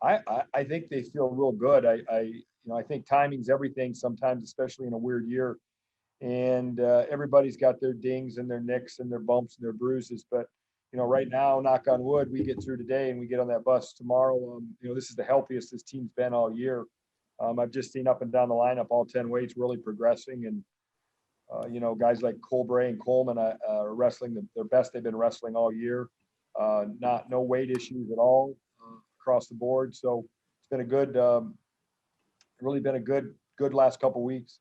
I think they feel real good. I think timing's everything sometimes, especially in a weird year. And everybody's got their dings and their nicks and their bumps and their bruises. But, right now, knock on wood, we get through today and we get on that bus tomorrow. This is the healthiest this team's been all year. I've just seen up and down the lineup, all 10 weights really progressing. And, guys like Colbray and Coleman are wrestling their best they've been wrestling all year. No weight issues at all across the board. So it's been really been a good last couple of weeks.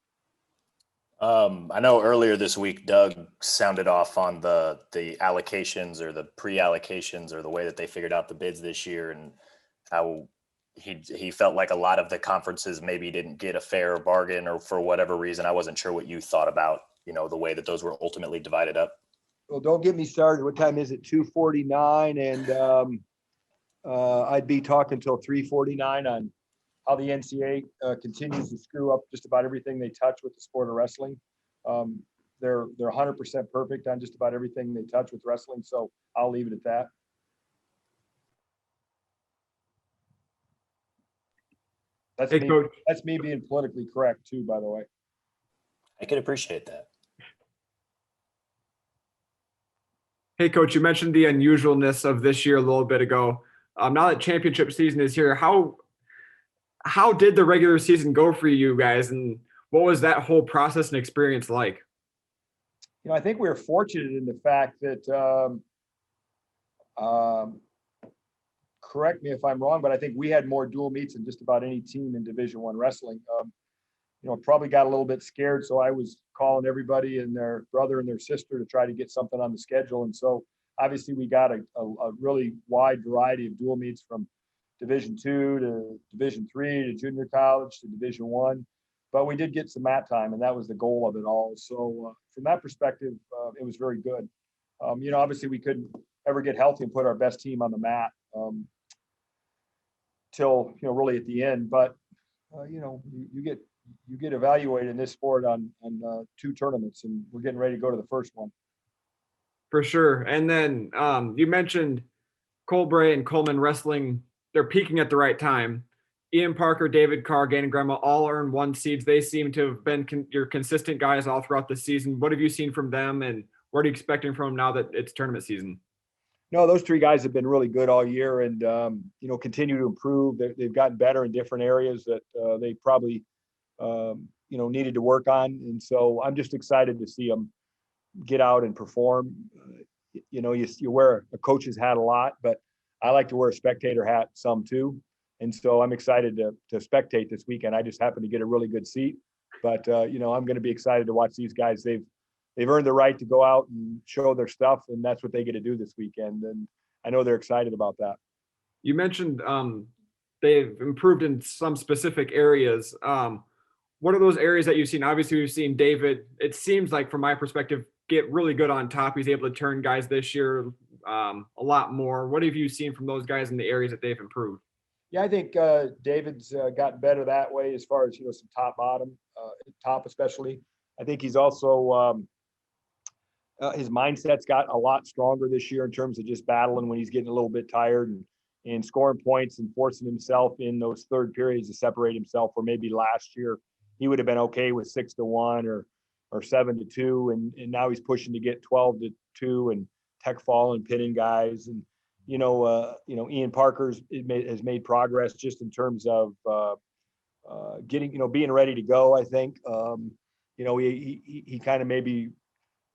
I know earlier this week, Doug sounded off on the allocations or the pre-allocations or the way that they figured out the bids this year, and how he felt like a lot of the conferences maybe didn't get a fair bargain, or for whatever reason. I wasn't sure what you thought about, the way that those were ultimately divided up. Well, don't get me started. What time is it? 2:49, and I'd be talking till 3:49 on how the NCAA continues to screw up just about everything they touch with the sport of wrestling. They're 100% perfect on just about everything they touch with wrestling. So I'll leave it at that. That's me being politically correct too, by the way. I could appreciate that. Hey, Coach, you mentioned the unusualness of this year a little bit ago. Now that championship season is here, how did the regular season go for you guys, and what was that whole process and experience like? I think we were fortunate in the fact that, correct me if I'm wrong, but I think we had more dual meets than just about any team in Division I wrestling. Probably got a little bit scared, so I was calling everybody and their brother and their sister to try to get something on the schedule. And so obviously we got a really wide variety of dual meets, from Division II to Division III to junior college to Division I. But we did get some mat time, and that was the goal of it all. So from that perspective, it was very good. Obviously we couldn't ever get healthy and put our best team on the mat till really at the end. But you get evaluated in this sport on 2 tournaments, and we're getting ready to go to the first one. For sure. And then you mentioned Colbray and Coleman wrestling. They're peaking at the right time. Ian Parker, David Carr, Gannon Gremmel all earned 1 seeds. They seem to have been your consistent guys all throughout the season. What have you seen from them, and what are you expecting from them now that it's tournament season? No, those 3 guys have been really good all year, and continue to improve. They've gotten better in different areas that they probably needed to work on. And so I'm just excited to see them get out and perform. You wear a coach's hat a lot, but I like to wear a spectator hat some too. And so I'm excited to spectate this weekend. I just happen to get a really good seat, but I'm going to be excited to watch these guys. They've earned the right to go out and show their stuff, and that's what they get to do this weekend. And I know they're excited about that. You mentioned they've improved in some specific areas. What are those areas that you've seen? Obviously, we've seen David, it seems like from my perspective, get really good on top. He's able to turn guys this year a lot more. What have you seen from those guys in the areas that they've improved? Yeah, I think David's gotten better that way as far as, some top especially. I think he's also his mindset's got a lot stronger this year in terms of just battling when he's getting a little bit tired, and scoring points and forcing himself in those third periods to separate himself, where maybe last year he would have been okay with 6-1 or 7-2. And now he's pushing to get 12-2 and tech fall and pinning guys. And, Ian Parker's has made progress just in terms of getting, being ready to go. I think, he kind of maybe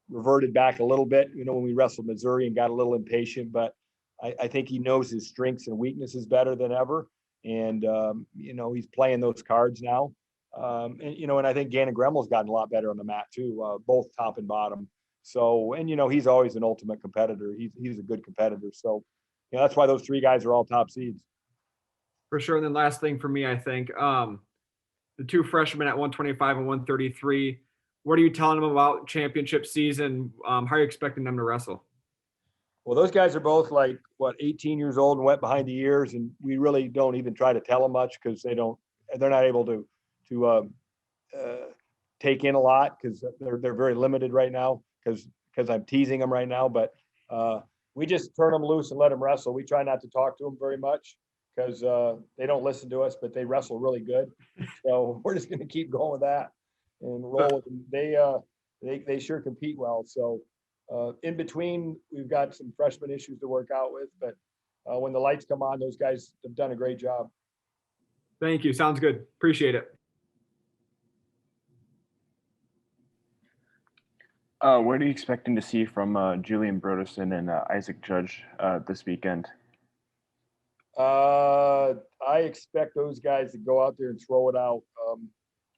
reverted back a little bit, when we wrestled Missouri, and got a little impatient, but I think he knows his strengths and weaknesses better than ever. And, he's playing those cards now. And I think Gannon Gremmel's gotten a lot better on the mat too, both top and bottom. So, and, he's always an ultimate competitor. He's a good competitor. So, that's why those 3 guys are all top seeds. For sure. And then last thing for me, I think the 2 freshmen at 125 and 133, what are you telling them about championship season? How are you expecting them to wrestle? Well, those guys are both 18 years old and wet behind the ears, and we really don't even try to tell them much, because they're not able to take in a lot, because they're very limited right now, because I'm teasing them right now. But we just turn them loose and let them wrestle. We try not to talk to them very much, because they don't listen to us, but they wrestle really good. So we're just going to keep going with that and roll with them. They sure compete well. So in between, we've got some freshman issues to work out with, but when the lights come on, those guys have done a great job. Thank you. Sounds good. Appreciate it. What are you expecting to see from Julian Broderson and Isaac Judge this weekend? I expect those guys to go out there and throw it out.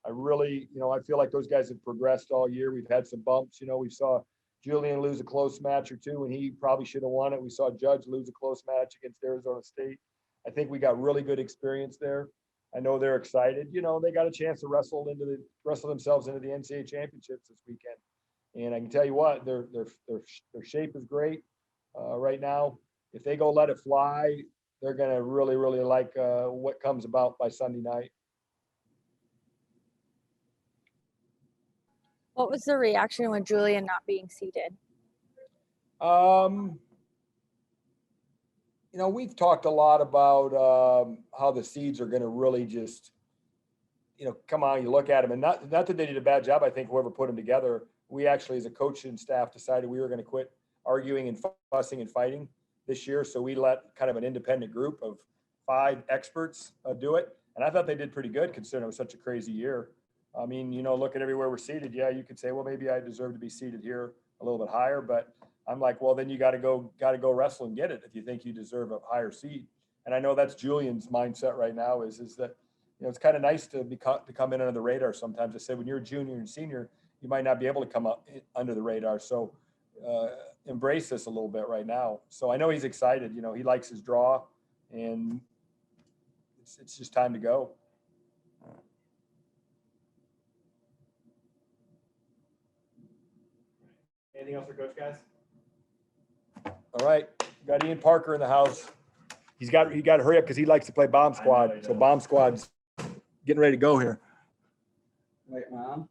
I really, I feel like those guys have progressed all year. We've had some bumps. We saw Julian lose a close match or two, and he probably should have won it. We saw Judge lose a close match against Arizona State. I think we got really good experience there. I know they're excited. They got a chance to wrestle themselves into the NCAA championships this weekend. And I can tell you what, their shape is great right now. If they go let it fly, they're going to really, really like what comes about by Sunday night. What was the reaction with Julian not being seated? We've talked a lot about how the seeds are going to really just, come on, you look at them, and not that they did a bad job. I think whoever put them together, we actually, as a coaching staff, decided we were going to quit arguing and fussing and fighting this year. So we let kind of an independent group of 5 experts do it. And I thought they did pretty good considering it was such a crazy year. I mean, look at everywhere we're seated. Yeah, you could say, well, maybe I deserve to be seated here a little bit higher, but I'm like, well, then you got to go wrestle and get it if you think you deserve a higher seat. And I know that's Julian's mindset right now is that, it's kind of nice to come in under the radar sometimes. I said, when you're a junior and senior, you might not be able to come up under the radar. So embrace this a little bit right now. So I know he's excited. He likes his draw, and it's just time to go. Anything else for Coach, guys? All right, got Ian Parker in the house. He got to hurry up because he likes to play Bomb Squad. So Bomb Squad's getting ready to go here. Wait, Mom.